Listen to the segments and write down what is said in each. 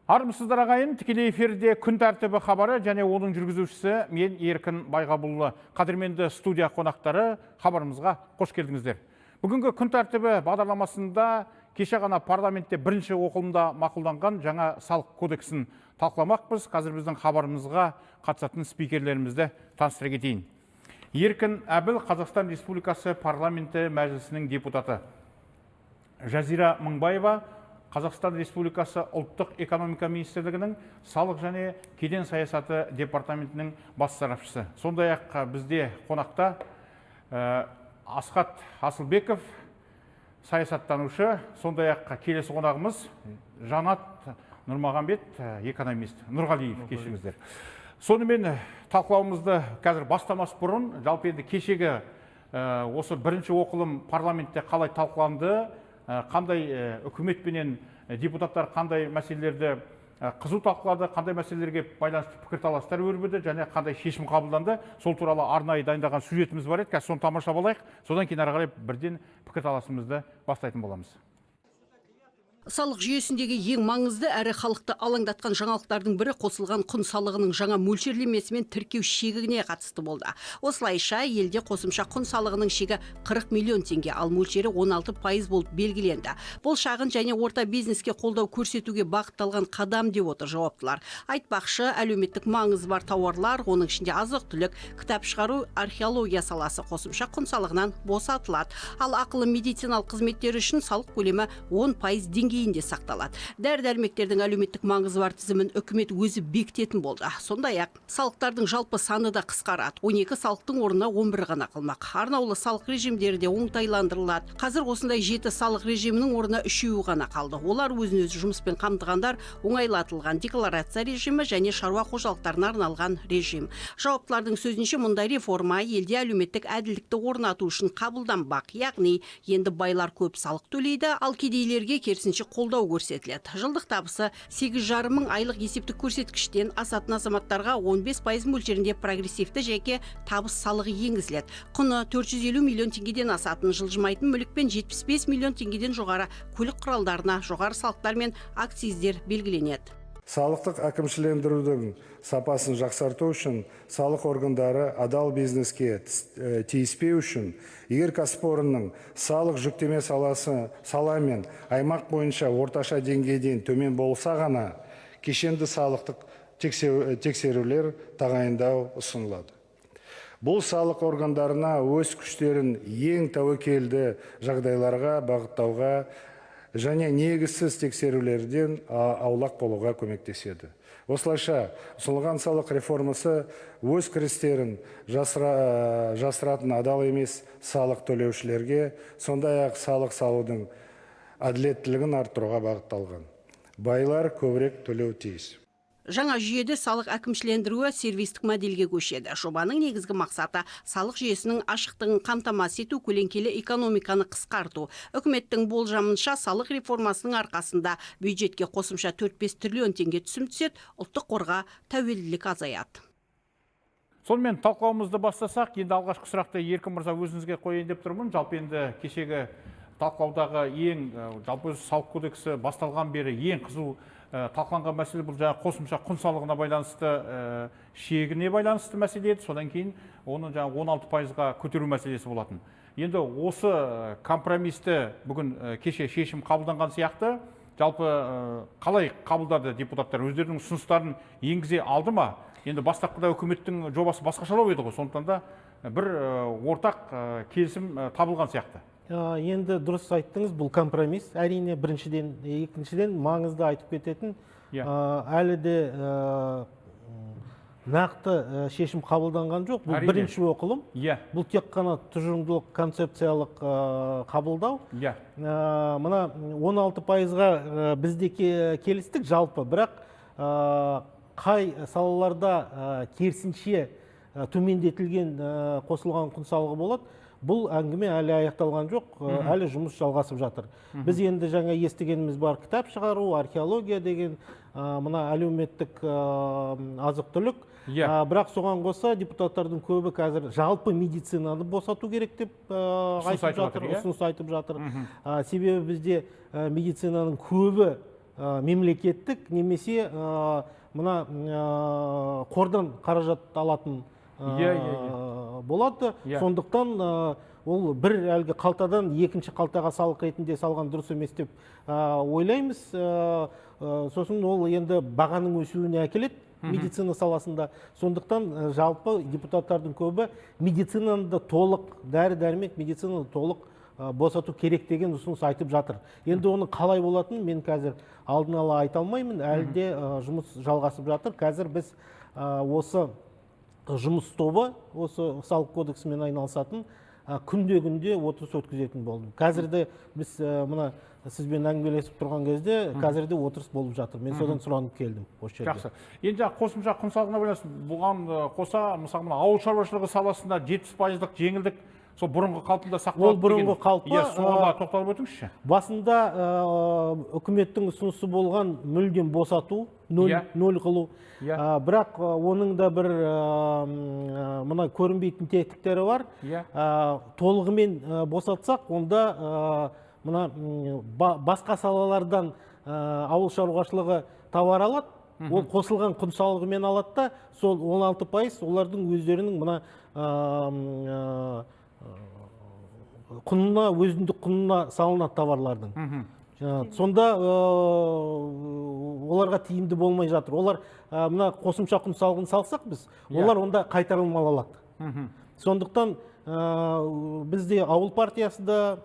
Армысыздар ағайын, тікелей эфирде күн тәртібі хабары және оның жүргізушісі мен Еркін Байғабұлы. Қадірменді студия қонақтары, хабарымызға қош келдіңіздер. Бүгінгі күн тәртібі бағдарламасында кеше ғана парламентте бірінші оқылымда мақұлданған жаңа салық кодексін талқыламақпыз. Қазір біздің хабарымызға қатысатын спикерлерімізді таныстыра кетейін. Еркін Әбіл, Қазақстан Республикасы парламенті мәжілісінің депутаты. Жазира Мыңбаева, Қазақстан Республикасы ұлттық экономика министрлігінің салық және кеден саясаты департаментінің бас сарапшысы. Сондай-ақ бізде қонақта Асхат Асылбеков, саясаттанушы, сондай-ақ келесі қонағымыз Жанат Нұрмағамбет, экономист. Нұрғалиев, кешіңіздер. Сонымен талқылауымызды қазір бастамас бұрын, жалпы енді кешегі осы бірінші оқылым парламентте қалай талқыланды, қандай үкіметпенен депутаттар қандай мәселелерді қызу талқылады, қандай мәселелерге байланысты пікірталастар өрбіді және қандай шешім қабылданды, сол туралы арнайы дайындаған сюжетіміз бар еді. Қазір соны тамашалап алайық, содан кейін ары қарай бірден пікірталасымызды бастайтын боламыз. Салық жүйесіндегі ең маңызды әрі халықты алаңдатқан жаңалықтардың бірі қосылған құн салығының жаңа мөлшерлемесі мен тіркеу шегіне қатысты болды. Осылайша елде қосымша құн салығының шегі 40 миллион теңге, ал мөлшері 16% болып белгіленді. Бұл шағын және орта бизнеске қолдау көрсетуге бағытталған қадам деп отыр жауаптылар. Айтпақшы, әлеуметтік маңызы бар тауарлар, оның ішінде азық-түлік, кітап шығару, археология саласы қосымша құн салығынан босатылады. Ал ақылы медициналық қызметтер үшін салық көлемі 10% деңгейінде сақталады. Дәрі-дәрмектердің әлеуметтік маңызы бар тізімін үкімет өзі бекітетін болды. Сондай-ақ салықтардың жалпы саны да қысқарады. 12 салықтың орнына 11 ғана қалмақ. Арнаулы салық режимдері де оңтайландырылады. Қазір осындай 7 салық режимінің орнына 3 ғана қалды. Олар өзін-өзі жұмыспен қамтығандар, оңайлатылған декларация режимі және шаруа қожалықтарына арналған режим. Жауаптылардың сөзінше мұндай реформа елде әлеуметтік әділдікті орнату үшін қабылданбақ. Яғни енді байлар көп салық төлейді, ал кедейлерге керісінше қолдау көрсетіледі. Жылдық табысы 8,5 мың айлық есептік көрсеткіштен асатын азаматтарға 15% мөлшерінде прогрессивті жеке табыс салығы енгізіледі. Құны 450 миллион теңгеден асатын жылжымайтын мүлік пен 75 миллион теңгеден жоғары көлік құралдарына жоғары салықтар мен акциздер белгіленеді. Салықтық әкімшілендірудің сапасын жақсарту үшін салық органдары адал бизнеске тиіспеу үшін, егер кәсіпорынның салық жүктеме сала мен аймақ бойынша орташа деңгейден төмен болса ғана кешенді салықтық тексерулер тағайындау ұсынылады. Бұл салық органдарына өз күштерін ең тәуекелді жағдайларға бағыттауға және негізсіз тексерулерден аулақ болуға көмектеседі. Осылайша, ұсынылған салық реформасы өз кірістерін жасыратын адал емес салық төлеушілерге, сондай-ақ салық салудың әділеттілігін арттыруға бағытталған. Байлар көбірек төлеу тиіс. Жаңа жүйеде салық әкімшілендіруі сервистік модельге көшеді. Жобаның негізгі мақсаты салық жүйесінің ашықтығын қамтамасыз ету, көлеңкелі экономиканы қысқарту. Үкіметтің болжамынша салық реформасының арқасында бюджетке қосымша 4-5 триллион теңге түсім түседі, ұлттық қорға тәуелділік азаяды. Сонымен талқылауымызды бастасақ, енді алғашқы сұрақты Еркін мырза өзіңізге қояйын деп тұрмын. Жалпы енді кешегі талқылаудағы жалпы салық кодексі басталған бері ең қызу талқыланған мәселе бұл жаңа қосымша құн салығына байланысты шегіне байланысты мәселе еді. Содан кейін оны жаңа 16%-ға көтеру мәселесі болатын. Енді осы компромисті бүгін кеше шешім қабылданған сияқты, жалпы қалай қабылдады депутаттар, өздерінің ұсыныстарын енгізе алды ма? Енді бастапқыда үкіметтің жобасы басқашалау еді ғой, сондықтан да бір ортақ келісім табылған сияқты. Енді дұрыс айттыңыз, бұл компромисс. Әрине біріншіден, екіншіден маңызды айтып кететін. Әлі де нақты шешім қабылданған жоқ. Бұл бірінші оқылым. Бұл тек қана тұжырымдылық концепциялық қабылдау. Мына 16%-ға бізде келістік жалпы, бірақ қай салаларда керісінше төмендетілген қосылған құн салығы болады, бұл әңгіме әлі аяқталған жоқ, әлі жұмыс жалғасып жатыр. Біз енді жаңа естігеніміз бар, кітап шығару, археология деген, мына әлеуметтік азық-түлік. Бірақ соған қоса депутаттардың көбі қазір жалпы медицинаны босату керек деп ұсыныс айтып жатыр. Себебі бізде медицинаның көбі мемлекеттік немесе мына қордан қаражат алатын болады. Сондықтан ол бір әлгі қалтадан екінші қалтаға салық ретінде салған дұрыс емес деп ойлаймыз. Сосын ол енді бағаның өсуіне әкеледі медицина саласында. Сондықтан жалпы депутаттардың көбі медицинаны да толық, дәрі-дәрмек медицинаны толық босату керек деген ұсыныс айтып жатыр. Енді оның қалай болатынын мен қазір алдын ала айта алмаймын. Әлі де жұмыс жалғасып жатыр. Қазір біз осы жұмыс тобы, осы салық кодексімен айналысатын күнде отырыс өткізетін болдым. Қазірде біз мына сізбен әңгімелесіп тұрған кезде қазірде отырыс болып жатыр. Мен содан сұранып келдім осы жерге. Жақсы. Енді қосымша құн салығына байланысты бұған қоса, мысалы ауыл шаруашылығы саласында 70%-лық жеңілдік сол бұрынғы қалпында сақталады. Ол бұрынғы қалпы. Соған тоқталып өтіңізші. Басында үкіметтің ұсынысы болған мүлдем босату, нөл қылу. Бірақ оның да бір мына көрінбейтін тетіктері бар. Толығымен босатсақ, онда мына басқа салалардан ауыл шаруашылығы тауар алады. Ол қосылған құн салығымен алады да, сол 16% олардың өздерінің мына құнына, өзіндік құнына салынады товарлардың. Сонда оларға тиімді болмай жатыр. Олар мына қосымша құн салығын салсақ біз, олар онда қайтарылмай алады. Сондықтан бізде ауыл партиясы да,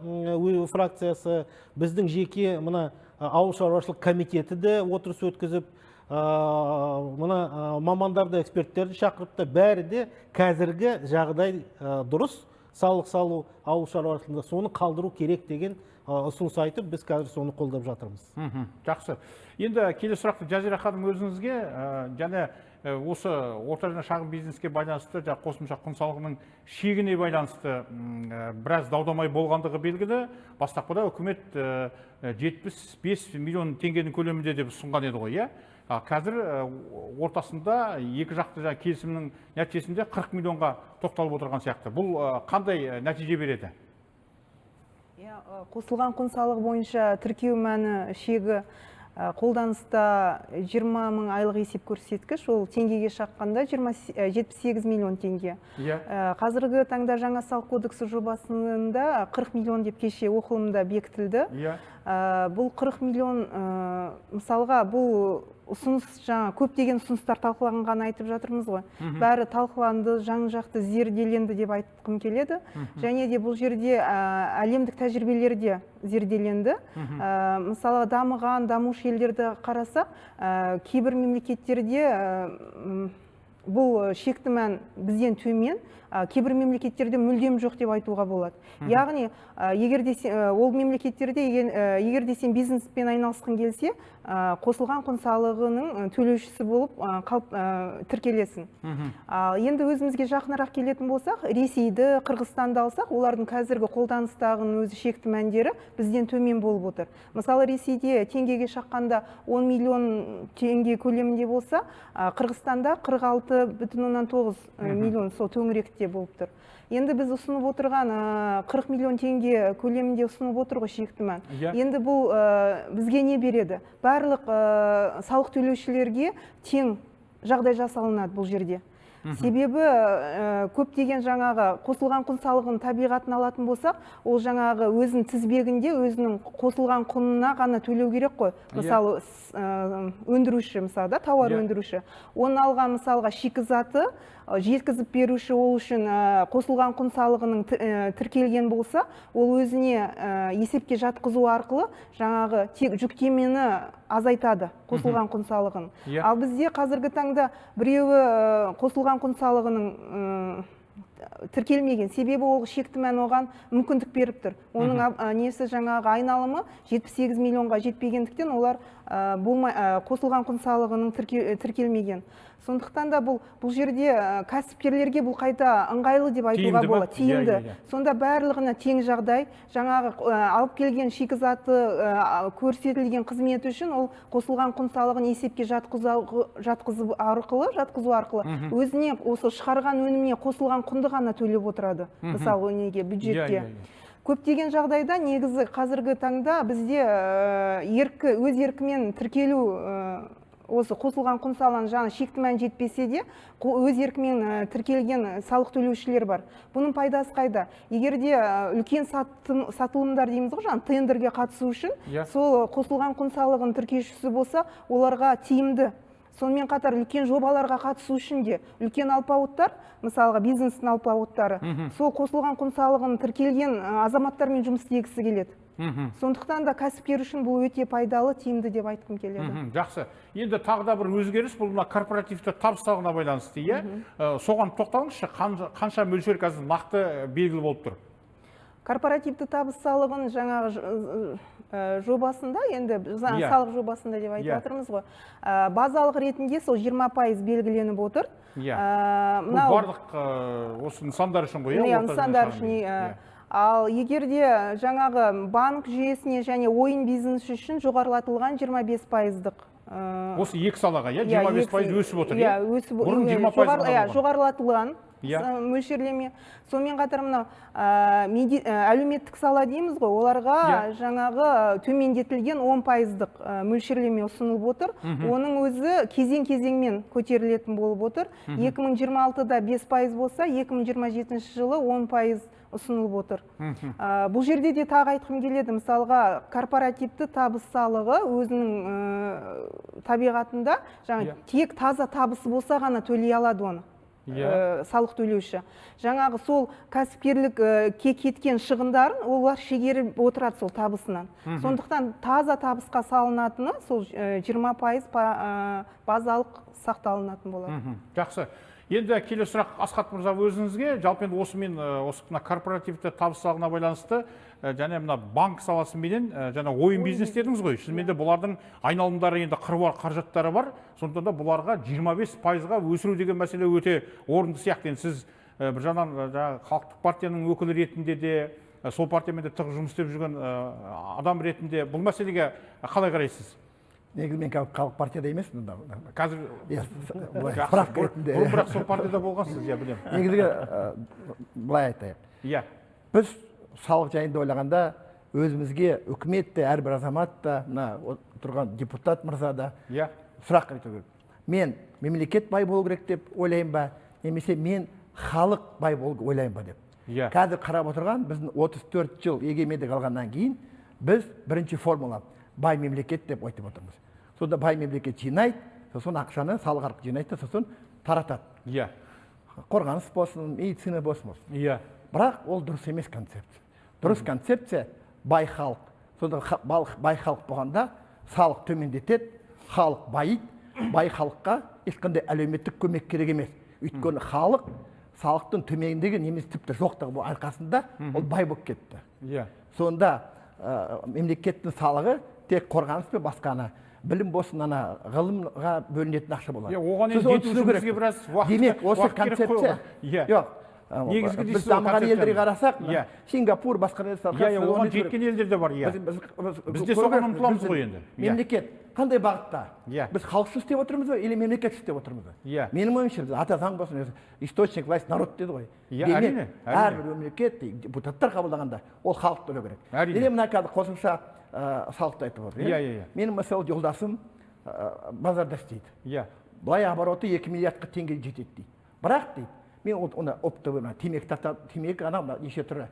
фракциясы, біздің жеке мына ауыл шаруашылық комитеті де отырыс өткізіп, мына мамандарды, эксперттерді шақырыпты, бәрі де қазіргі жағдай дұрыс. Салық салу ауыл шаруашылығында соны қалдыру керек деген ұсыныс айтып, біз қазір соны қолдап жатырмыз. Жақсы. Енді келесі сұрақты Жазира ханым өзіңізге, және осы орта және шағын бизнеске байланысты, қосымша құн салығының шегіне байланысты біраз дау-дамай болғандығы белгілі. Бастапқыда үкімет 75 миллион теңгенің көлемінде деп ұсынған еді ғой, иә? Қазір ортасында екі жақты келісімнің нәтижесінде 40 миллионға тоқталып отырған сияқты. Бұл қандай нәтиже береді? Қосылған құн салығы бойынша тіркеу мәні шегі қолданыста 20 мың айлық есеп көрсеткіш, ол теңгеге шаққанда 78 миллион теңге. Қазіргі таңда жаңа салық кодексі жобасында 40 миллион деп кеше оқылымда бекітілді. Бұл 40 миллион мысалға бұл ұсыныс, жаңа көптеген ұсыныстар талқыланғанын айтып жатырмыз ғой. Бәрі талқыланды, жан-жақты зерделенді деп айтқым келеді. Және де бұл жерде әлемдік тәжірибелер де зерделенді. Мысалы дамушы елдерді қарасақ, кейбір мемлекеттерде бұл шекті мән бізден төмен, кейбір мемлекеттерде мүлдем жоқ деп айтуға болады. Яғни, ол мемлекеттерде егерде сен бизнеспен айналысқың келсе, қосылған құн салығының төлеушісі болып тіркелесің. Енді өзімізге жақынырақ келетін болсақ, Ресейді, Қырғызстанды алсақ, олардың қазіргі қолданыстағының өзі шекті мәндері бізден төмен болып отыр. Мысалы, Ресейде теңгеге шаққанда 10 миллион теңге көлемінде болса, Қырғызстанда 46,9 миллион сол төңіректе болып тұр. Енді біз ұсынып отырған 40 миллион теңге көлемінде ұсынып отыр ғой шекті мән. Енді бұл бізге не береді? Барлық салық төлеушілерге тең жағдай жасалынады бұл жерде. Себебі көптеген жаңағы қосылған құн салығын табиғатын алатын болсақ, ол жаңағы өзінің тізбегінде өзінің қосылған құнына ғана төлеу керек қой. Мысалы, өндіруші, мысалы, тауар өндіруші. Оны алған мысалға шикізаты жеткізіп беруші ол үшін қосылған құн салығының тіркелген болса, ол өзіне есепке жатқызу арқылы жаңағы тек жүктемені азайтады, қосылған құн салығын. Ал бізде қазіргі таңда біреуі қосылған құн салығының тіркелмеген. Себебі ол шекті мән оған мүмкіндік беріп тұр. Оның несі жаңағы айналымы 78 миллионға жетпегендіктен олар қосылған құн салығының тіркелмеген. Сондықтан да бұл жерде кәсіпкерлерге бұл қайта ыңғайлы деп айтуға болады. Тиімді. Сонда барлығына тең жағдай, жаңағы алып келген шикізаты көрсетілген қызмет үшін ол қосылған құн салығын есепке жатқызу арқылы өзіне осы шығарған өніміне қосылған құнды ғана төлеп отырады. Мысалы, бюджетке. көптеген жағдайда негізі қазіргі таңда бізде өз еркімен тіркелу осы қосылған құн салығын жаңа шекті мән жетпесе де өз еркімен тіркелген салық төлеушілер бар. Бұның пайдасы қайда? Егер де үлкен сатылымдар дейміз ғой, жаңа тендерге қатысу үшін, сол қосылған құн салығын тіркеушісі болса, оларға тиімді. Сонымен қатар үлкен жобаларға қатысу үшін де үлкен алпауыттар, мысалға бизнестің алпауыттары, сол қосылған құн салығын тіркелген азаматтармен жұмыс істегісі келеді. Сондықтан да кәсіпкер үшін бұл өте пайдалы, тиімді деп айтқым келеді. Жақсы. Енді тағы да бір өзгеріс, бұл корпоративті табыс салығына байланысты, соған тоқталыңызшы, қанша мөлшер қазір нақты белгілі болып тұр? Корпоративті табыс салығын жаңағы жобасында, енді салық жобасында деп айтып отырмыз ғой. Базалық ретінде сол 20% белгіленіп отыр. Бұл барлық осы нысандар үшін ғой? Нысандар үшін. Ал егер де жаңағы банк жүйесіне және ойын бизнесі үшін жоғарылатылған 25%-дық. Осы екі салаға, 25% өсіп отыр? Бұрын 20% жоғарылатылған мөлшерлеме. Сонымен қатар мынау әлеуметтік сала дейміз ғой, оларға жаңағы төмендетілген 10%-дық мөлшерлеме ұсынылып отыр. Оның өзі кезең-кезеңмен көтерілетін болып отыр. 2026-да 5% болса, 2027 жылы 10% ұсынылып отыр. Бұл жерде де тағы айтқым келеді, мысалға корпоративті табыс салығы өзінің табиғатында тек таза табысы болса ғана төлей алады оны. Салық төлеуші. Жаңағы сол кәсіпкерлікке кеткен шығындарын олар шегеріп отырады сол табысынан. Сондықтан таза табысқа салынатыны сол 20% базалық сақталынатын болады. Жақсы. Енді келесі сұрақ Асхат мырза өзіңізге, жалпы енді осы корпоративті табыс салығына байланысты және мына банк саласымен және ойын бизнес дедіңіз ғой. Шынымен де бұлардың айналымдары енді қыруар қаражаттары бар. Сондықтан да бұларға 25%-ға өсіру деген мәселе өте орынды сияқты. Сіз бір жағынан халықтық партияның өкілі ретінде де, сол партиямен де тығыз жұмыс істеп жүрген адам ретінде бұл мәселеге қалай қарайсыз? Негізі мен халық партияда емеспін. Қазір справка ретінде. Бірақ сол партияда болғансыз, білемін. Негізгі былай айтайық. Біз салық жайында ойлағанда өзімізге үкімет те, әрбір азамат та, тұрған депутат мырза да сұрақ қойып керек. Мен мемлекет бай болу керек деп ойлаймын ба, немесе мен халық бай болу ойлаймын ба деп. Қазір қарап отырған біздің 34 жыл егемендік алғаннан кейін біз бірінші формула бай мемлекет деп айтып отырмыз. Сонда бай мемлекет жинайды, сосын ақшаны салық арқылы жинайды, сосын таратады. Қорғаныс болсын, медицина болсын. Бірақ ол дұрыс емес концепция. Дұрыс концепция бай халық. Сонда бай халық болғанда салық төмендетеді, халық байиды, бай халыққа ешқандай әлеуметтік көмек керек емес. Өйткені халық салықтың төмендігі немесе тіпті жоқтығы арқасында ол бай болып кетті. Сонда мемлекеттің салығы тек қорғаныс пен басқаны, білім болсын, ғылымға бөлінетін ақша болады. Оған енді жеткізуімізге біраз уақыт керек қойған. Жоқ. Біз дамыған елдерге қарасақ, Сингапур, басқа оған жеткен елдер де бар. Бізде соған ұмтыламыз ғой енді. Мемлекет қандай бағытта? Біз халықшы істеп отырмыз ба, или мемлекет істеп отырмыз ба? Менің ойымша, ата заң болсын, источник власть народ деді ғой. Демек, әрбір мемлекет, депутаттар қабылдағанда, ол халық төлеу керек. Или мына қазір қосымша салықты айтып отыр. Менің мысалы жолдасым базарда істейді. Былай обороты 2 миллиардқа теңге жетеді дейді. Бірақ дейді, мен оны оптовый темекі ана неше түрі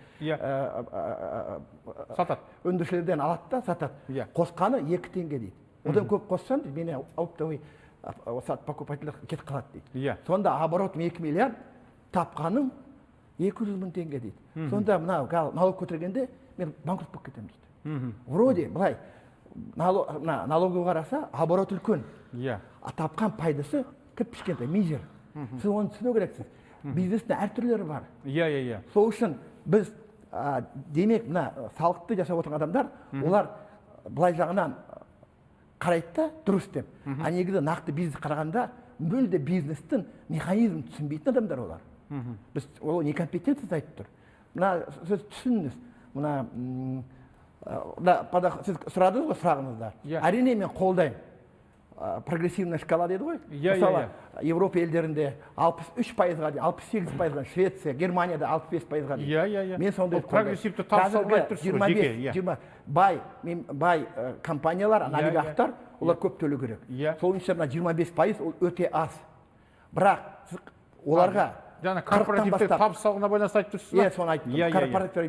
сатады. Өндірушілерден алады да сатады. Қосқаны 2 теңге дейді. Одан көп қоссаң, мені оптовый покупательдер кетіп қалады дейді. Сонда оборот 2 миллиард, тапқаным 200 мың теңге дейді. Сонда налог көтергенде мен банкрот болып кетемін дейді. Вроде былай налогы қараса оборот үлкен. Тапқан пайдасы кішкентай, мизер. Сіз оны түсіну керексіз. Бизнестің әртүрлері бар. Сол үшін біз демек салықты жасап отырған адамдар, олар былай жағынан қарайды да дұрыс деп. Негізі нақты бизнес қарағанда мүлде бизнестің механизмін түсінбейтін адамдар олар. Біз ол некомпетентсіз айтып тұр. Сіз түсініңіз. Сіз сұрадыңыз ғой сұрағыңызда. Әрине мен қолдаймын. прогрессивный шкала дейді ғой. Мысалы, Европа елдерінде 63%-ға дейін, 68%-ға, Швеция, Германияда 65%-ға дейін. Мен сондай прогрессивті тапсырмай тұрсыз ғой, 20 бай компаниялар, олигархтар, олар көп төлеу керек. Сол үшін 25% ол өте аз. Бірақ оларға жаңа корпоративті табыс салығына байланысты айтып тұрсыз ба? Соны айттым.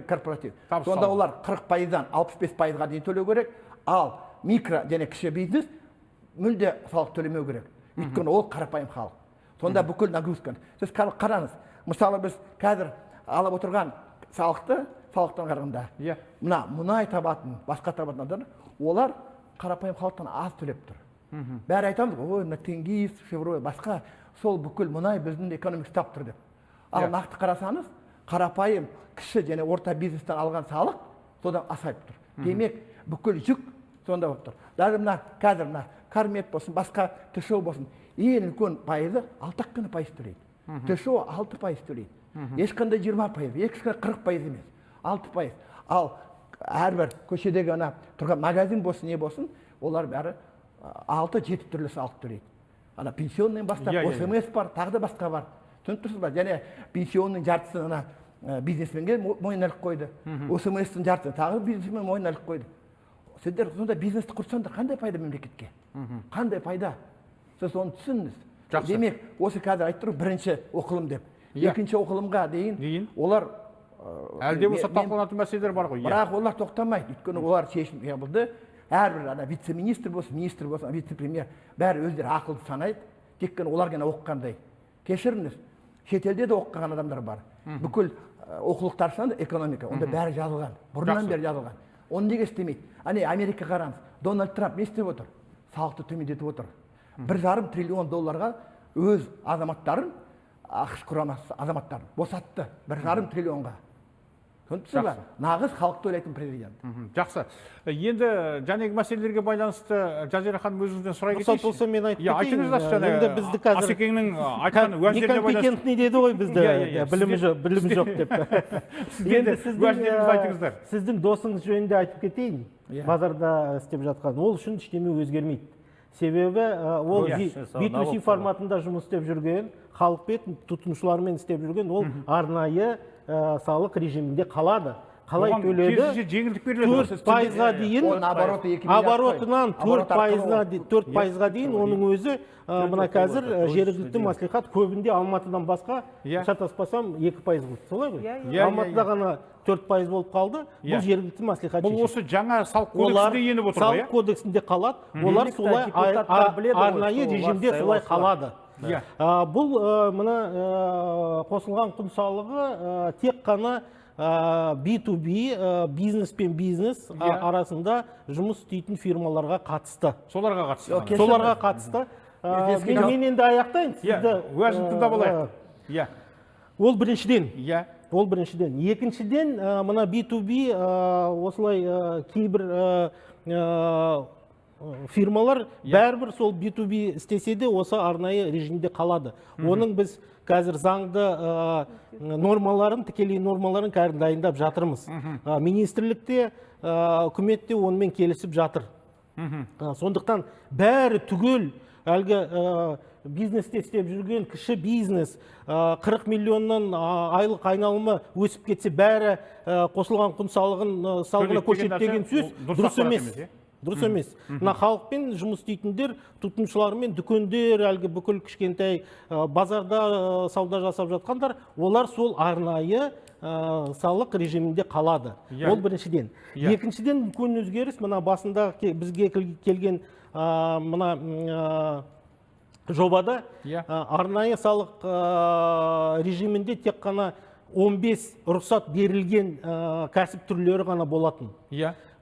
Корпоратив. Сонда олар 40%-дан 65%-ға дейін төлеу керек, ал микро және кіші бизнес мүлде салық төлемеу керек. Өйткені ол қарапайым халық. Сонда бүкіл нагрузка. Сіз қараңыз, мысалы біз қазір алып отырған салықтан қарағанда, мына мұнай табатын, басқа табатын адамдар, олар қарапайым халықтан аз төлеп тұр. Бәрі айтамыз, ой, мына Тенгиз, Шевроле, басқа, сол бүкіл мұнай біздің экономика ұстап тұр деп. Ал нақты қарасаңыз, қарапайым кіші және орта бизнестен алған салық содан асайып тұр. Демек, бүкіл жүк сонда болып тұр. Даже мына қазір мына Кармет болсын, басқа ТШО болсын, ең үлкен пайызы 6% төлейді. ТШО 6% төлейді. Ешқандай 20%, ешқандай 40% емес. 6%. Ал әрбір көшедегі тұрған магазин болсын, не болсын, олар бәрі 6-7 түрлі салық төлейді. Пенсионный бастап, ОСМС бар, тағы да басқа бар. Түсініп тұрсыз ба? Және пенсионның жартысын бизнесменге мойнына іліп қойды. ОСМС-тің жартысын тағы бизнесмен мойнына іліп қойды. Сіздер сонда бизнесті құрсаңдар қандай пайда мемлекетке? Қандай пайда? Сіз оны түсініңіз. Демек, осы қазір айтып тұр, бірінші оқылым деп. Екінші оқылымға дейін олар әлде болса талқыланатын мәселелер бар ғой. Бірақ олар тоқтамайды. Өйткені олар шешім қабылдады. Әрбір вице-министр болсын, министр болсын, вице-премьер бәрі өздері ақылды санайды. Тек қана олар ғана оқығандай. Кешіріңіз, шетелде де оқыған адамдар бар. Бүкіл оқулықтар саны экономика, онда бәрі жазылған. Бұрыннан бері жазылған. Оны неге істемейді? Америка қараңыз, Дональд Трамп не істеп отыр? Салықты төмендетіп отыр. $1,5 триллион өз азаматтарын, ақш құрамасы азаматтарын босатты. $1,5 триллионға. Түсінсіз ба? Нағыз халықты ойлайтын президент. Жақсы. Енді жаңағы мәселелерге байланысты Жазира ханым өзіңізден сұрай кетейінші. Рұқсат болса мен айтып кетейін. Айтыңыз бізді қазір Асекеңнің айтқан уәждеріне байланысты. Некомпетентный деді ғой бізді, білімі жоқ деп. Енді уәждеріңізді айтыңыздар. Сіздің досыңыз жөнінде айтып кетейін. Базарда істеп жатқан. Ол үшін ештеме өзгермейді. Себебі ол B2C форматында жұмыс істеп жүрген, халықпен, тұтынушылармен істеп жүрген, ол арнайы салық режимінде қалады. Қалай төледі? 4%-ға дейін, оборотынан 4%-ға дейін оның өзі, мына қазір жергілікті мәслихат көбінде Алматыдан басқа, шатаспасам 2% болды. Солай ғой? Алматыда ғана 4% болып қалды. Бұл жергілікті мәслихат шешеді. Бұл осы жаңа салық кодексінде еніп отыр ғой? Салық кодексінде қалады. Олар солай арнайы режимде солай қалады. Бұл мына қосылған құн салығы тек қана B2B, бизнес пен бизнес арасында жұмыс істейтін фирмаларға қатысты. Соларға қатысты. Соларға қатысты. Мен енді аяқтайын. Уәжін тыңдап алайық. Ол біріншіден. Екіншіден, мына B2B осылай кейбір фирмалар бәрібір сол B2B істесе де осы арнайы режимде қалады. Оның біз қазір заңды нормаларын, тікелей нормаларын қазір дайындап жатырмыз. Министрлікте, үкіметте онымен келісіп жатыр. Сондықтан бәрі түгел әлгі бизнесте істеп жүрген кіші бизнес 40 миллионнан айлық айналымы өсіп кетсе бәрі қосылған құн салығына көшеді деген сөз дұрыс емес. Дұрыс емес. Мына халықпен жұмыс істейтіндер, тұтынушылармен дүкендер, әлгі бүкіл кішкентай базарда сауда жасап жатқандар, олар сол арнайы салық режимінде қалады. Ол біріншіден. Екіншіден үлкен өзгеріс, мына басында бізге келген мына жобада арнайы салық режимінде тек қана 15 рұқсат берілген кәсіп түрлері ғана болатын.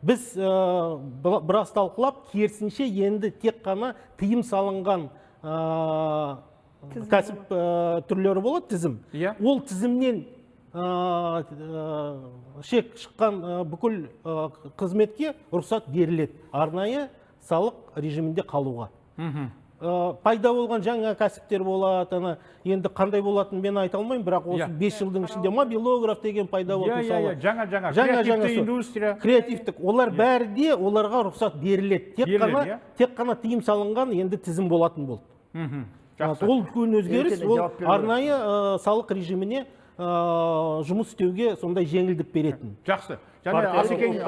Біз біраз талқылап, керісінше енді тек қана тыйым салынған кәсіп түрлері болады, тізім. Ол тізімнен шек шыққан бүкіл қызметке рұқсат беріледі, арнайы салық режимінде қалуға. пайда болған жаңа кәсіптер болады, ана енді қандай болатынын мен айта алмаймын, бірақ осы 5 жылдың ішінде мобилограф деген пайда болды мысалы. Жаңа креативті индустрия. Креативтік. Олар бәрі де оларға рұқсат беріледі. Тек қана тыйым салынған енді тізім болатын болды. Ол үлкен өзгеріс, ол арнайы салық режиміне жұмыс істеуге сондай жеңілдік беретін. Жақсы. Енді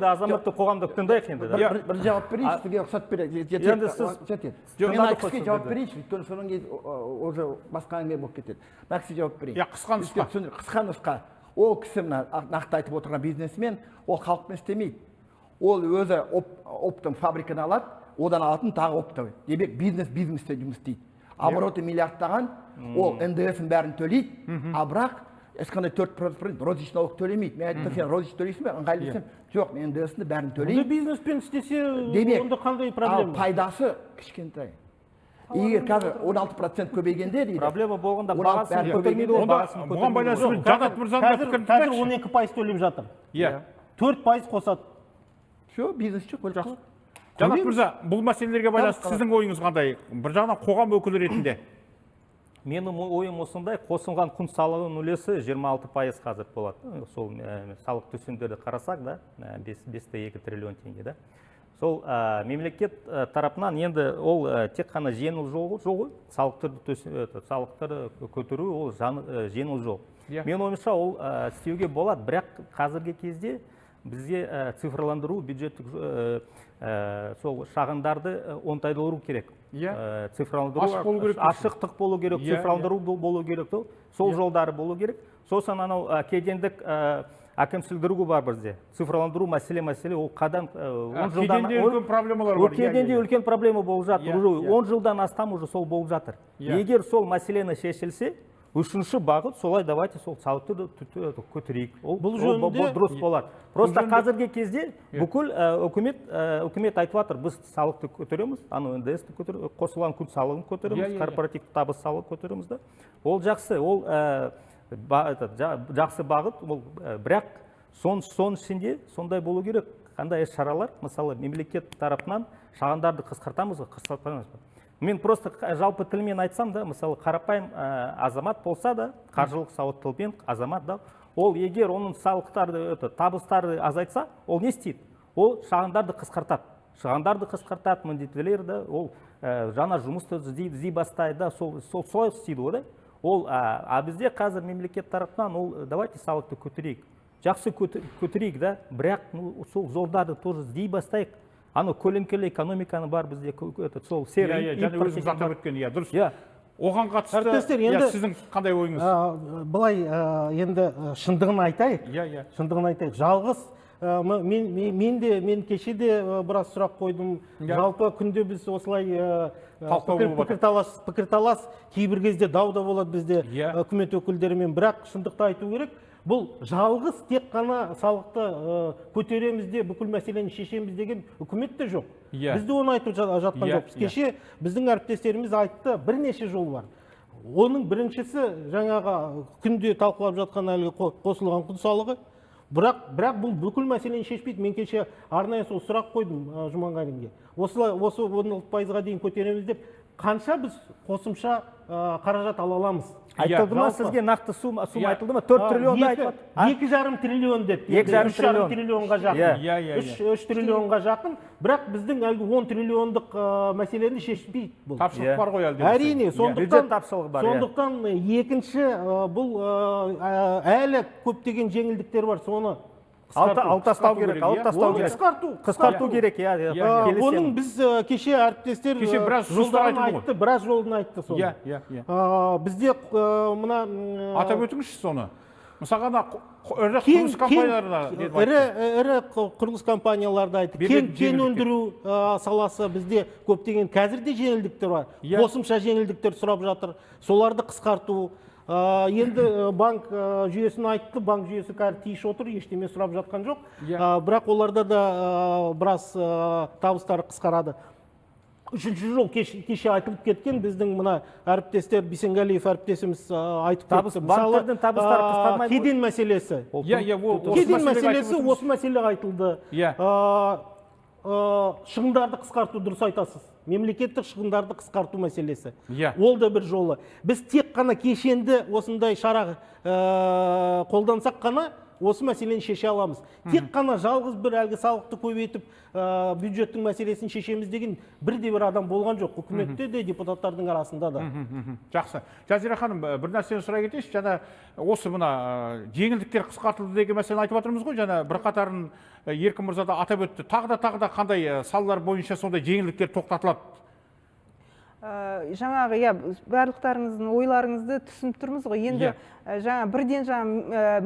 азаматтық қоғамдық тыңдайық енді. Бір жауап берейінші, сізге рұқсат берейік. Мен айтқысқа жауап берейінші, өйткені содан кейін уже басқа әңгіме болып кетеді. Мен кісіге жауап берейін. Қысқа нұсқа. Ол кісі нақты айтып отырған бизнесмен, ол халықпен істемейді. Ол өзі оптом фабриканы алады, одан алатын тағы опты. Демек бизнесте жұмыс істейді. Обороты миллиардтаған, ол НДС-ін бәрін төлейді, а бірақ ешқандай 4% розыч налог төлемейді. Мен айтты, сен розыч төлейсің бе? Ыңғайлы десем, жоқ, мен НДС-ні бәрін төлеймін. Онда бизнеспен істесе, онда қандай проблема? Пайдасы кішкентай. Егер қазір 16% көбейгенде дейді. Проблема болғанда бағасын көбеймейді, бағасын көтермейді. Бұған байланысты Жанат мырзаның пікірін қазір 12% төлеп жатыр. 4% қосады. Все, бизнес жоқ. Жанат мырза, бұл мәселелерге байланысты сіздің ойыңыз қандай? Бір жағынан қоғам өкілі ретінде. Менің ойым осындай, қосылған құн салығының үлесі 26% қазір болады. Сол салық түсімдерді қарасақ да, 5,2 триллион теңге да. Сол мемлекет тарапынан енді ол тек қана жеңіл жол ғой, салықтарды көтеру ол жеңіл жол. Мен ойымша ол істеуге болады, бірақ қазіргі кезде бізге цифрландыру, бюджеттік сол шағындарды оңтайландыру керек. Цифрландыру, ашықтық болу керек, цифрландыру болу керек, сол жолдары болу керек. Сосын анау кедендік әкімшілдіруі бар бізде. Цифрландыру мәселе, ол қадан 10 жылдан... Кеденде үлкен проблемалар бар. Кеденде үлкен проблема болып жатыр. 10 жылдан астам уже сол болып жатыр. Егер сол мәселені шешілсе, үшінші бағыт, солай давайте сол салықты көтерейік. Бұл жөнінде дұрыс болады. Просто қазіргі кезде бүкіл үкімет айтып жатыр, біз салықты көтереміз, аны НДС-ті көтереміз, қосылған құн салығын көтереміз, корпоративті табыс салығын көтереміз да. Ол жақсы, ол жақсы бағыт, бірақ соның ішінде сондай болу керек. Қандай шаралар, мысалы, мемлекет тарапынан шағындарды қысқартамыз. Мен просто жалпы тілмен айтсам да, мысалы, қарапайым азамат болса да, қаржылық сауаттылықпен азамат да, ол егер оның салықтарды, табыстарды азайтса, ол не істейді? Ол шағындарды қысқартады. Шағындарды қысқартады, міндеттілерді, ол жаңа жұмысты іздей бастайды, солай істейді ғой да. Ол бізде қазір мемлекет тарапынан ол давайте салықты көтерейік. Жақсы көтерейік да, бірақ сол жолдарды тоже іздей бастайық. Аны көлеңкелі экономиканы бар бізде, сол сервис. Және өзіңіз атап өткен, дұрыс. Оған қатысты сіздің қандай ойыңыз? Былай енді шындығын айтайық. Шындығын айтайық. Жалғыз, мен кеше де біраз сұрақ қойдым. Жалпы күнде біз осылай пікірталас, кейбір кезде дау да болады бізде үкімет өкілдерімен, бірақ шындықты айту керек. Бұл жалғыз тек қана салықты көтереміз де бүкіл мәселені шешеміз деген үкімет те жоқ. Бізді оны айтып жатқан жоқпыз. Кеше біздің әріптестеріміз айтты, бірнеше жол бар. Оның біріншісі жаңағы күнде талқылап жатқан әлгі қосылған құн салығы. Бірақ бұл бүкіл мәселені шешпейді. Мен кеше арнайы сол сұрақ қойдым Жұманғалинге. Осы 16%-ға дейін көтереміз деп, қанша біз қосымша қаражат ала аламыз? Айтылды ма сізге нақты сум айтылды ма? 4 триллионды айтылды. 2,5 триллион деп. 3,5 триллионға жақын. 3 триллионға жақын. Бірақ біздің әлгі 10 триллиондық мәселені шешпейді бұл. Тапшылық бар ғой әлде. Әрине, сондықтан екінші бұл әлі көптеген жеңілдіктер бар, соны алып тастау керек. Қысқарту керек. Оның біз кеше әріптестер біраз жолын айтты соны. Бізде мына... Атап өтіңізші соны. Мысалға ірі құрылыс компанияларда... Ірі құрылыс компанияларда айтты. Кен өндіру саласы бізде көптеген қазірде жеңілдіктер бар. Қосымша жеңілдіктер сұрап жатыр. Соларды қысқарту. Енді банк жүйесін айтты, банк жүйесі кәрі тиіш отыр, ештеме сұрап жатқан жоқ. Бірақ оларда да біраз табыстары қысқарады. Үшінші жол кеше айтылып кеткен біздің мына әріптестер, Бисенгалиев әріптесіміз айтып кетті. Банктердің табыстары қысқармайды. Кеден мәселесі. Кеден мәселесі осы мәселе айтылды. Шығындарды қысқарту дұрыс айтасыз. мемлекеттік шығындарды қысқарту мәселесі. Иә. Ол да бір жолы. Біз тек қана кешенді осындай шара қолдансақ қана осы мәселені шеше аламыз. Тек қана жалғыз бір әлгі салықты көбейтіп, бюджеттің мәселесін шешеміз деген бірде-бір адам болған жоқ. Үкіметте де, депутаттардың арасында да. Жақсы. Жазира ханым, бір нәрсені сұрай кетейінші. Жаңа осы мына жеңілдіктер қысқартылды деген мәселені айтып отырмыз ғой. Жаңа бірқатарын Еркін мырза да атап өтті. Тағы да қандай салалар бойынша сондай жеңілдіктер тоқтатылады? Жаңағы, барлықтарыңыздың ойларыңызды түсініп тұрмыз ғой. Енді жаңа бірден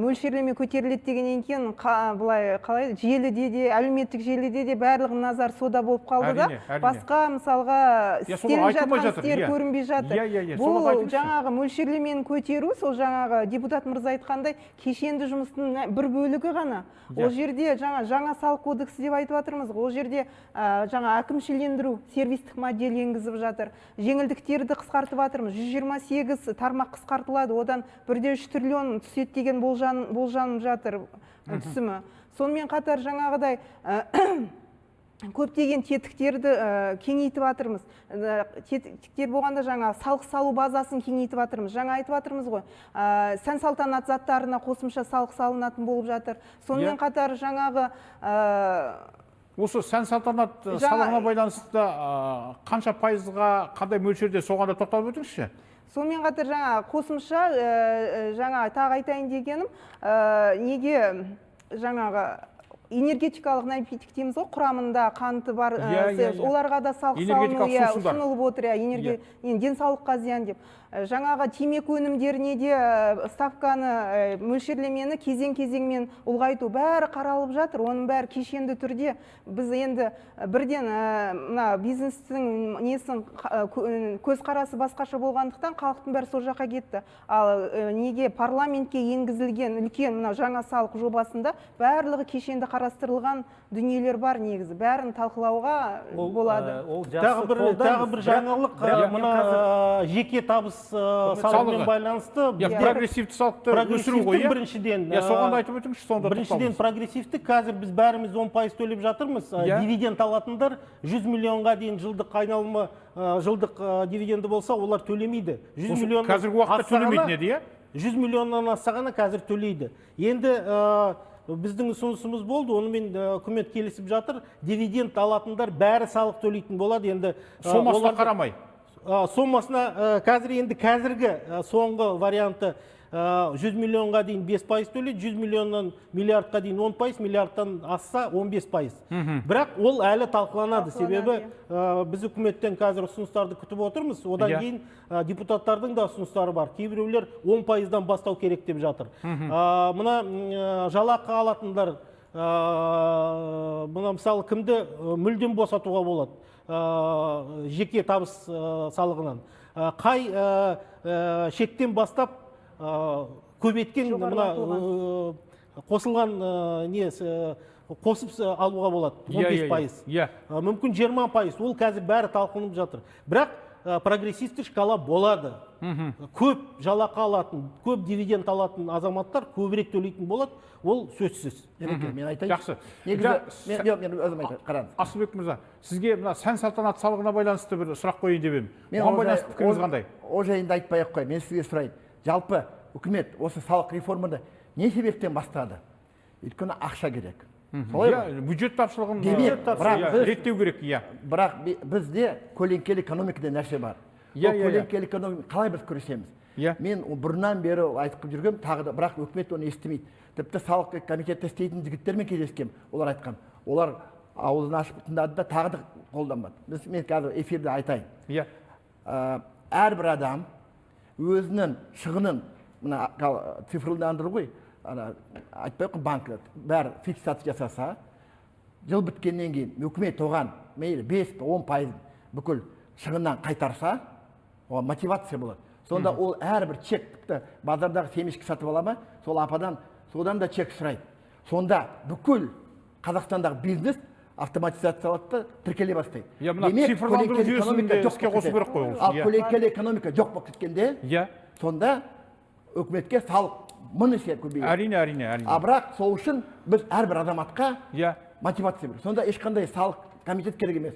мөлшерлеме көтеріледі дегеннен кейін былай қалай желіде де, әлеуметтік желіде де барлығын назар сода болып қалды да. Басқа мысалға істеліп жатқан істер көрінбей жатыр. Бұл жаңағы мөлшерлемені көтеру, сол жаңағы депутат мырза айтқандай кешенді жұмыстың бір бөлігі ғана. Ол жерде жаңа салық кодексі деп айтып жатырмыз. Ол жерде жаңа әкімшілендіру, сервистік модель енгізіп жатыр. Жеңілдіктерді қысқартып жатырмыз. 128 тармақ қысқартылады. Одан 1,3 триллион түседі деген болжанып жатыр түсімі. Сонымен қатар жаңағыдай көптеген тетіктерді кеңейтіп жатырмыз. Тетіктер болғанда жаңа салық салу базасын кеңейтіп жатырмыз. Жаңа айтып жатырмыз ғой. Сән салтанат заттарына қосымша салық салынатын болып жатыр. Сонымен қатар жаңағы осы сән салтанат салығына байланысты қанша пайызға, қандай мөлшерде соған да тоқталып өтіңізші? Сонымен қатар жаңа қосымша жаңа тағы айтайын дегенім, неге жаңағы энергетикалық напиток дейміз ғой, құрамында қанты бар, оларға да салық салыну ұсынылып отыр, денсаулыққа зиян деп. Жаңағы темекі өнімдеріне де ставканы, мөлшерлемені кезең-кезеңмен ұлғайту бәрі қаралып жатыр. Оның бәрі кешенді түрде. Біз енді бірден бизнестің несін көзқарасы басқаша болғандықтан халықтың бәрі сол жаққа кетті. Ал неге парламентке енгізілген үлкен жаңа салық жобасында барлығы кешенді қарастырылған дүниелер бар негізі. Бәрін талқылауға болады. Тағы бір жаңалық, мына жеке табыс салығымен байланысты прогрессивті салықты өсіру ғой. Соған айтып өтіңізші, сонда тоқталыңыз. Біріншіден прогрессивті, қазір біз бәріміз 10% төлеп жатырмыз. Дивиденд алатындар 100 миллионға дейін жылдық айналымы, жылдық дивиденді болса, олар төлемейді. Қазіргі уақытта төлемейтін еді, 100 миллионнан асса ғана қазір төлейді. Енді біздің ұсынысымыз болды, онымен үкімет келісіп жатыр. Дивиденд алатындар бәрі салық төлейтін болады. Енді сомасына қарамай. Сомасына қазіргі соңғы варианты 100 миллионға дейін 5% төлейді, 100 миллионнан миллиардқа дейін 10%, миллиардтан асса 15%. Бірақ ол әлі талқыланады, себебі біз үкіметтен қазір ұсыныстарды күтіп отырмыз. Одан кейін депутаттардың да ұсыныстары бар. Кейбіреулер 10%-дан бастау керек деп жатыр. Мына жалақы алатындар, мына мысалы кімді мүлдем босатуға болады? Жеке табыс салығынан. Қай шектен бастап көбейткен қосылған қосып алуға болады 15%. Мүмкін 20%. Ол қазір бәрі талқыланып жатыр. Бірақ прогрессивті шкала болады. Көп жалақы алатын, көп дивиденд алатын азаматтар көбірек төлейтін болады. Ол сөзсіз. Мен айтайын. Жақсы. Мен өзім айтайын. Қараңыз. Асылбек мырза, сізге сән салтанат салығына байланысты бір сұрақ қойын деп едім. Оған байланысты пікіріңіз қандай? Ол жайында айтпай-ақ қой. Мен сізге сұрайын. Жалпы үкімет осы салық реформаны не себептен бастады? Өйткені ақша керек. Бюджет тапшылығын реттеу керек. Бірақ бізде көлеңкелі экономикада нәрсе бар. Көлеңкелі экономика қалай біз күресеміз? Мен бұрыннан бері айтып жүргем, тағы да, бірақ үкімет оны естімейді. Тіпті салық комитетте істейтін жігіттермен кездескем, олар айтқан. Олар аузын ашып тыңдады да тағы да қолданбады. Мен қазір эфирде айтайын. Әрбір адам өзінің шығынын, мына цифрландыру ғой, айтпай қой, банк бәрі фиксация жасаса, жыл біткеннен кейін үкімет оған 5-10% бүкіл шығыннан қайтарса, оған мотивация болады. Сонда ол әрбір чек, базардағы семешкі сатып ала ма, сол ападан содан да чек сұрайды. Сонда бүкіл Қазақстандағы бизнес автоматизациялады, тіркеле бастайды. Демек, көлеңкелі экономика жоқ болып кеткен. Ал көлеңкелі экономика жоқ болып кеткенде, сонда үкіметке салық мың есе көбейеді. Әрине. Бірақ сол үшін біз әрбір азаматқа мотивация береміз. Сонда ешқандай салық комитет керек емес.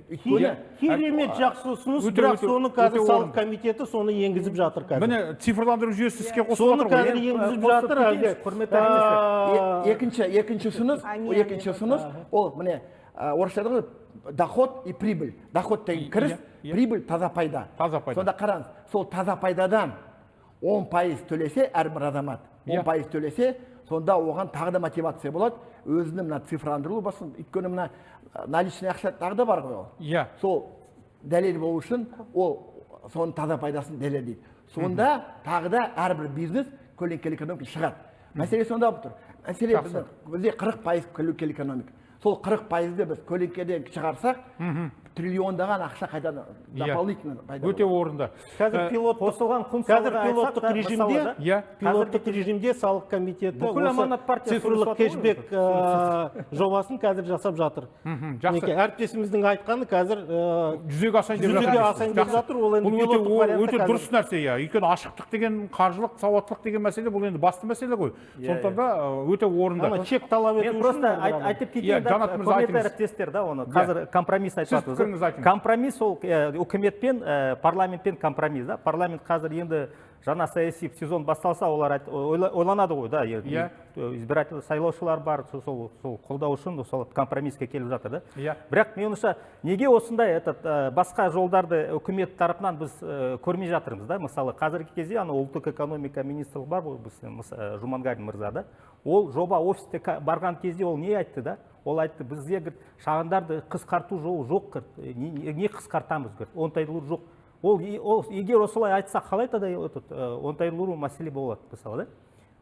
Керемет жақсы ұсыныс, бірақ соны қазір салық комитеті соны енгізіп жатыр қазір. Міне цифрландыру жүйесі іске қосылып Соны жатыр ғой. қазір енгізіп жатыр. Екінші ұсыныс, ол міне орысшада ғой доход и прибыль. Доход деген кіріс, прибыль таза пайда. Сонда қараңыз, сол таза пайдадан 10% төлесе әрбір азамат, 10% төлесе, сонда оған тағы да мотивация болады. Өзінің мына цифрландырылу басын, өйткені мына наличный ақша тағы да бар ғой ол. Сол дәлел болу үшін ол соның таза пайдасын дәлелдейді. Сонда тағы да әрбір бизнес көлеңкелі экономика шығады. Мәселе сонда тұр. Мәселе бізде 40% көлеңкелі экономика. Сол 40%-ді біз көлеңкеден шығарсақ, триллиондаған ақша қайдан дополнительно пайда болады. Өте орынды. Қазір пилоттық режимде салық комитеті цифрлық кэшбэк жобасын қазір жасап жатыр. Әріптесіміздің айтқаны қазір жүзеге асайын деп жатыр. Бұл өте дұрыс нәрсе. Өйткені ашықтық деген, қаржылық сауаттылық деген мәселе, бұл енді басты мәселе ғой. Сондықтан да өте орынды. Чек талап ету үшін айтып кетейін, құрметті әріптестер, оны қазір компромисс айтып жатырмыз. Компромисс ол үкіметпен, парламентпен компромисс. Парламент қазір енді жаңа саяси сезон басталса, олар ойланады ғой, да, избиратель сайлаушылар бар, сол қолдау үшін сол компромисске келіп жатыр. Бірақ меніңше неге осындай басқа жолдарды үкімет тарапынан біз көрмей жатырмыз, да? Мысалы, қазіргі кезде ұлттық экономика министрлігі бар ғой, Жумангарин мырза, ол жоба офисте барған кезде ол не айтты, да? Ол айтты, бізде шағындарды қысқарту жолы жоқ, не қысқартамыз, оңтайлылық жоқ. Ол егер осылай айтса, қалай тогда оңтайлылық мәселе болады, мысалы, да?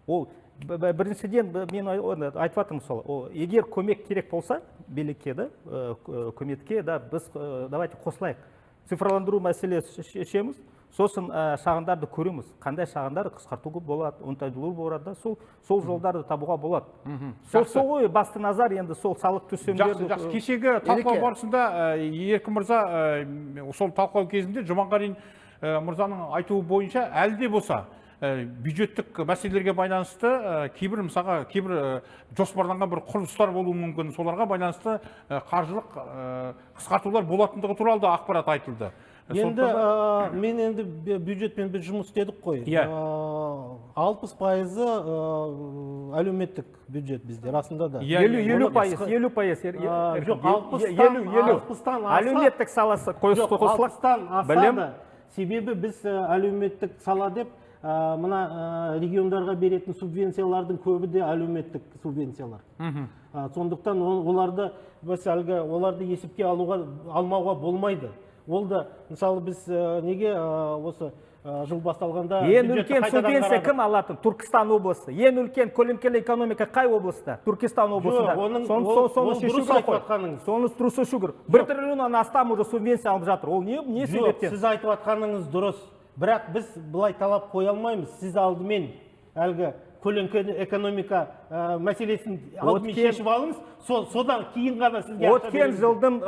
Ол біріншіден мен айтып жатырмын, мысалы, егер көмек керек болса, билікке, да, көметке, да, біз давайте қосылайық. Цифрландыру мәселе шешеміз, сосын шағындарды көреміз. Қандай шағындар қысқартуға болады, оңтайлылық болады, сол жолдарды табуға болады. Сол ғой басты назар енді сол салық түсімдерді. Жақсы, кешегі талқылау барысында Еркін мырза сол талқылау кезінде Жұманғарин мырзаның айтуы бойынша әлде болса бюджеттік мәселелерге байланысты кейбір жоспарланған бір құрылыстар болуы мүмкін, соларға байланысты қаржылық қысқартулар болатындығы туралы да ақпарат айтылды. Енді мен енді бюджетпен біз жұмыс істедік қой. 60% әлеуметтік бюджет бізде, расында да. 50%. Жоқ, 60-тан әлеуметтік саласы қосылады. Себебі біз әлеуметтік сала деп, мына региондарға беретін субвенциялардың көбі де әлеуметтік субвенциялар. Сондықтан оларды есепке алмауға болмайды. Ол да, мысалы, біз неге осы жыл басталғанда... Ең үлкен субвенция кім алатын? Түркістан облысы. Ең үлкен көлеңкелі экономика қай облыста? Түркістан облысында. Соны дұрыс шүгір. 1 триллионнан астам уже субвенция алып жатыр. Ол не себептен? Сіз айтып атқаныңыз дұрыс. Бірақ біз бұлай талап қоя алмаймыз. Сіз алдымен әлгі көлеңкелі экономика мәселесін алдымен шешіп алыңыз, содан кейін ғана сізге... Өткен жылдың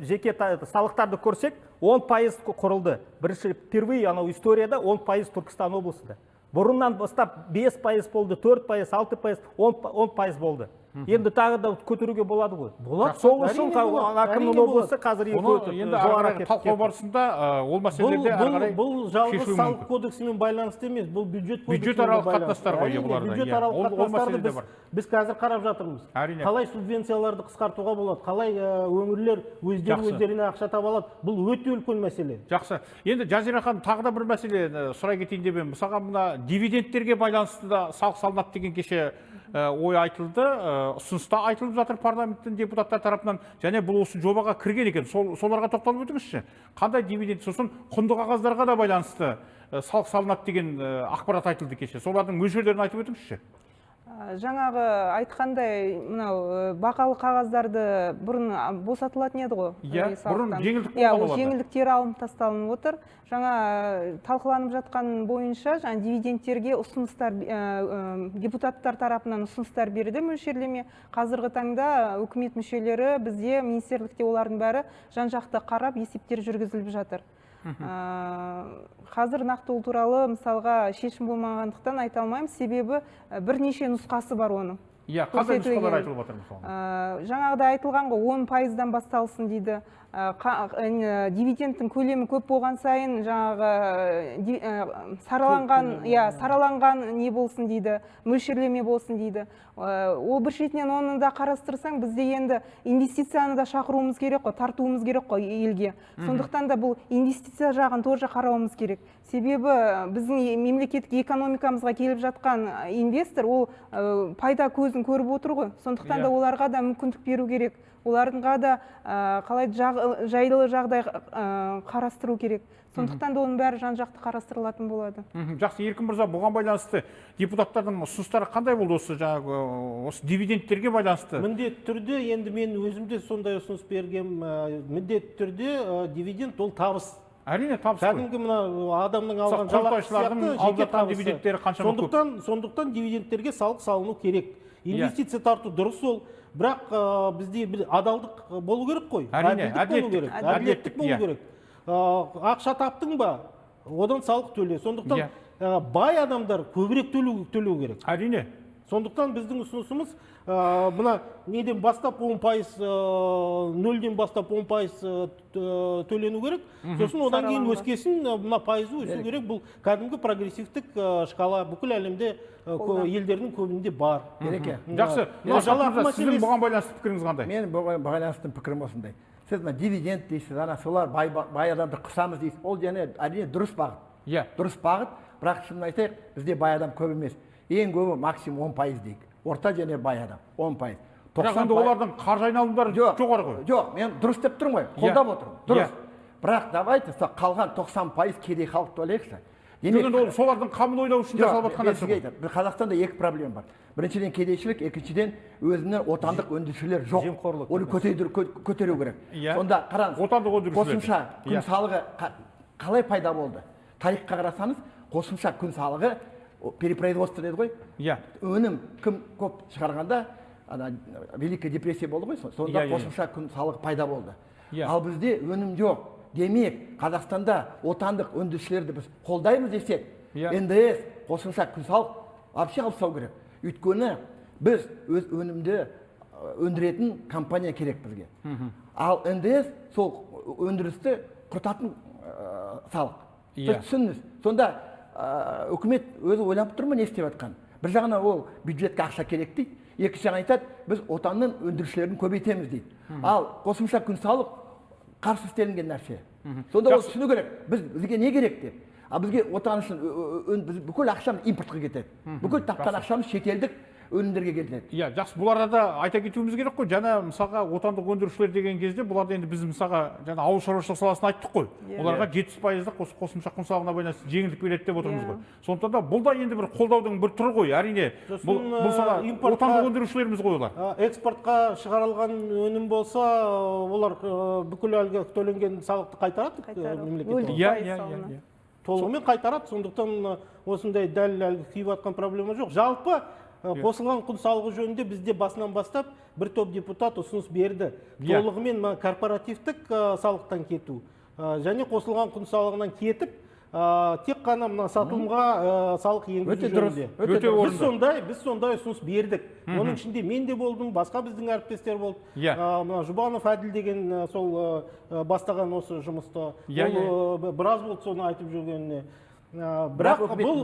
жеке салықтарды көрсек, 10% құрылды. Бірінші, впервые историяда 10% Түркістан облысында. Бұрыннан бастап 5% болды, 4%, 6%, 10% болды. Енді тағы да көтеруге болады ғой. Сол үшін әкімнің облысы қазір талқылау барысында ол мәселелерде әрі қарай бұл жалғыз салық кодексімен байланысты емес, бұл бюджетаралық қатынастар ғой бұларда. Бюджетаралық қатынастарды біз қазір қарап жатырмыз. Қалай субвенцияларды қысқартуға болады, қалай өңірлер өздеріне ақша таба алады. Бұл өте үлкен мәселе. Жақсы. Енді Жазира ханым, тағы да бір мәселе сұрай кетейін деп едім. Мысалға мына дивидендтерге байланысты да салық салынады деген кеше ой айтылды, ұсыныста айтылып жатыр парламенттің депутаттар тарапынан, және бұл осы жобаға кірген екен. Соларға тоқталып өтіңізші. Қандай дивиденд, сосын құнды қағаздарға да байланысты салық салынады деген ақпарат айтылды кеше. Солардың мөлшерлерін айтып өтіңізші. Жаңағы айтқандай, мынау бақалы қағаздарды бұрын босатылатын еді ғой. Бұрын жеңілдік болған оларда. Жеңілдіктері алынып тасталынып отыр. Жаңа талқыланып жатқан бойынша, жаңа дивидендтерге ұсыныстар, депутаттар тарапынан ұсыныстар берді мөлшерлеме. Қазіргі таңда үкімет мүшелері бізде министрлікте олардың бәрі жан-жақты қарап есептер жүргізіліп жатыр. Қазір нақты ол туралы мысалға шешім болмағандықтан айта алмаймын, себебі бірнеше нұсқасы бар оның. Иә, қандай нұсқалар айтылып жатыр мысалы? Жаңағыда айтылған ғой, 10%-дан басталсын дейді. Дивидендтің көлемі көп болған сайын жаңағы сараланған не болсын дейді, мөлшерлеме болсын дейді. Ол бір шетінен оны да қарастырсаң, бізде енді инвестицияны да шақыруымыз керек қой, тартуымыз керек қой елге. Сондықтан да бұл инвестиция жағын тоже қарауымыз керек. Себебі біздің мемлекеттік экономикамызға келіп жатқан инвестор, ол пайда көзін көріп отыр ғой. Сондықтан да оларға да мүмкіндік беру керек. Оларға да қалай жайлы жағдай қарастыру керек. Сондықтан да оның бәрі жан-жақты қарастырылатын болады. Жақсы, Еркін мырза, бұған байланысты депутаттардың ұсыныстары қандай болды осы дивидендтерге байланысты? Міндетті түрде, енді мен өзімде сондай ұсыныс берген, міндетті түрде дивиденд ол табыс. Әрине табыс қой. Кәдімгі мына адамның алған жалақысы сияқты жеке табысы. Сондықтан дивидендтерге салық салыну керек. Инвестиция тарту дұрыс ол. Бірақ бізде бір адалдық болу керек қой. Әділеттік болу керек. Ақша таптың ба, одан салық төле. Сондықтан бай адамдар көбірек төлеу керек. Әрине. Сондықтан біздің ұсынысымыз мына неден бастап 10%, 0-ден бастап 10% төлену керек. Сосын одан кейін өскесін, мына пайызы өсу керек. Бұл кәдімгі прогрессивтік шкала бүкіл әлемде елдердің көбінде бар. Жақсы, сіздің бұған байланысты пікіріңіз қандай? Мен бұған байланысты пікірім осындай. Сіз дивиденд дейсіз, солар бай адамды қысамыз дейсіз. Ол әрине дұрыс бағыт. Дұрыс бағыт, бірақ шынын айтайық, бізде бай адам көп емес. Ең көбі максимум 10% дейік. Орта және бай адам 10%. Бірақ енді олардың қаржы айналымдары жоғары ғой. Жоқ, мен дұрыс деп тұрмын ғой, қолдап отырмын. Дұрыс. Бірақ давайте қалған 90% кедей халықты ойлайықшы. Демек, солардың қамын ойлау үшін жасалып жатқан нәрсе ғой. Қазақстанда екі проблема бар. Біріншіден кедейшілік, екіншіден өзінің отандық өндірушілер жоқ. Оны көтеру керек. Сонда қараңыз, қосымша күн салығы қалай пайда болды? Тарихқа қарасаңыз, қосымша күн салығы перепроизводство деді ғой. Өнім кім көп шығарғанда, Великая депрессия болды ғой, сонда қосымша күн салығы пайда болды. Ал бізде өнім жоқ. Демек, Қазақстанда отандық өндірушілерді біз қолдаймыз десек, НДС қосымша күн салық вообще алып тастау керек. Өйткені біз өз өнімді өндіретін компания керек бізге. Ал НДС сол өндірісті құртатын салық. Түсініңіз. Сонда үкімет өзі ойлап тұр ма не істеп жатқан? Бір жағынан ол бюджетке ақша керек дейді, екінші жағынан айтады, біз отанның өндірушілерін көбейтеміз дейді. Ал қосымша күн салық қарсы істелінген нәрсе. Сонда ол түсіну керек. Бізге не керек деп. Бізге отан үшін бүкіл ақшамыз импортқа кетеді. Бүкіл тапқан ақшамыз шетелдік өнімдерге кетеді. Жақсы, бұл арада айта кетуіміз керек қой. Жаңа мысалға отандық өндірушілер деген кезде бұларды енді біз мысалға жаңа ауыл шаруашылық саласын айттық қой. Оларға 70%-ық қосымша құн салығына байланысты жеңілдік береді деп отырмыз ғой. Сондықтан да бұл да енді бір қолдаудың бір түрі ғой. Әрине бұл сала отандық өндірушілеріміз ғой олар. Экспортқа шығарылған өнім болса, олар бүкіл әлгі төленген салықты қайтарады мемлекетке. Толығымен қайтарады. Сондықтан осындай дәл әлгі күйіп жатқан проблема жоқ. Жалпы қосылған құн салығы жөнінде бізде басынан бастап бір топ депутат ұсыныс берді. Толығымен корпоративтік салықтан кету және қосылған құн салығынан кетіп, тек қана сатылымға салық енгізу жөнінде. Біз сондай ұсыныс бердік. Оның ішінде мен де болдым, басқа біздің әріптестер болды. Жұбанов Әділ деген сол бастаған осы жұмысты. Ол біраз болды соны айтып жүргеніне. Бірақ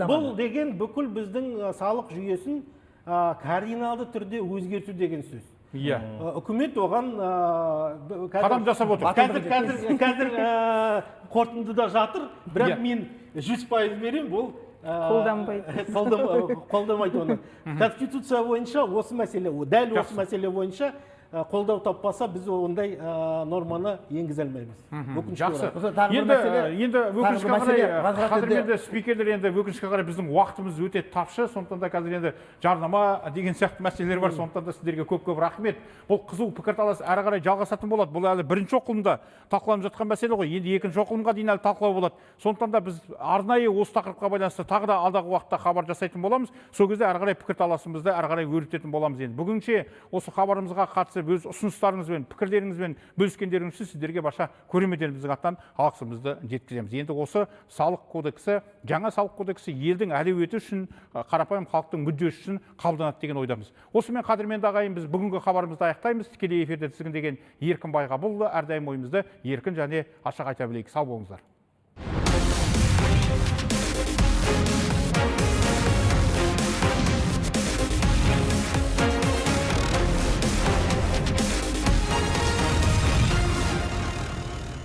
бұл деген бүкіл біздің салық жүйесін кардиналды түрде өзгерту деген сөз. Үкімет оған қадам жасап отыр. Қазір қорытындыда жатыр, бірақ мен 100% берем, бұл қолдамайды оны. Конституция бойынша осы мәселе, дәл осы мәселе бойынша қолдау таппаса, біз ондай норманы енгізе алмаймыз. Жақсы. Енді өкінішке қарай, қадірменді спикерлер, енді өкінішке қарай біздің уақытымыз өте тапшы, сондықтан да қазір енді жарнама деген сияқты мәселелер бар, сондықтан да сіздерге көп-көп рахмет. Бұл қызу пікірталас әрі қарай жалғасатын болады. Бұл әлі бірінші оқылымда талқыланып жатқан мәселе ғой. Енді екінші оқылымға дейін әлі талқылау болады. Сондықтан да біз арнайы осы тақырыпқа байланысты тағы да алдағы уақытта хабар жасайтын боламыз. Сол кезде әрі қарай пікірталасымызды әрі қарай өрбітетін боламыз. Енді бүгінше осы хабарымызға қатысып қатысып өз ұсыныстарыңызбен пікірлеріңізбен бөліскендеріңіз үшін сіздерге барша көрермендеріміздің атынан алғысымызды жеткіземіз. Енді осы салық кодексі, жаңа салық кодексі елдің әлеуеті үшін, қарапайым халықтың мүддесі үшін қабылданады деген ойдамыз. Осымен қадірменді ағайын, біз бүгінгі хабарымызды аяқтаймыз. Тікелей эфирде тізгіндеген Еркін Байғабылұлы, әрдайым ойымызды еркін және ашық айта білейік. Сау болыңыздар.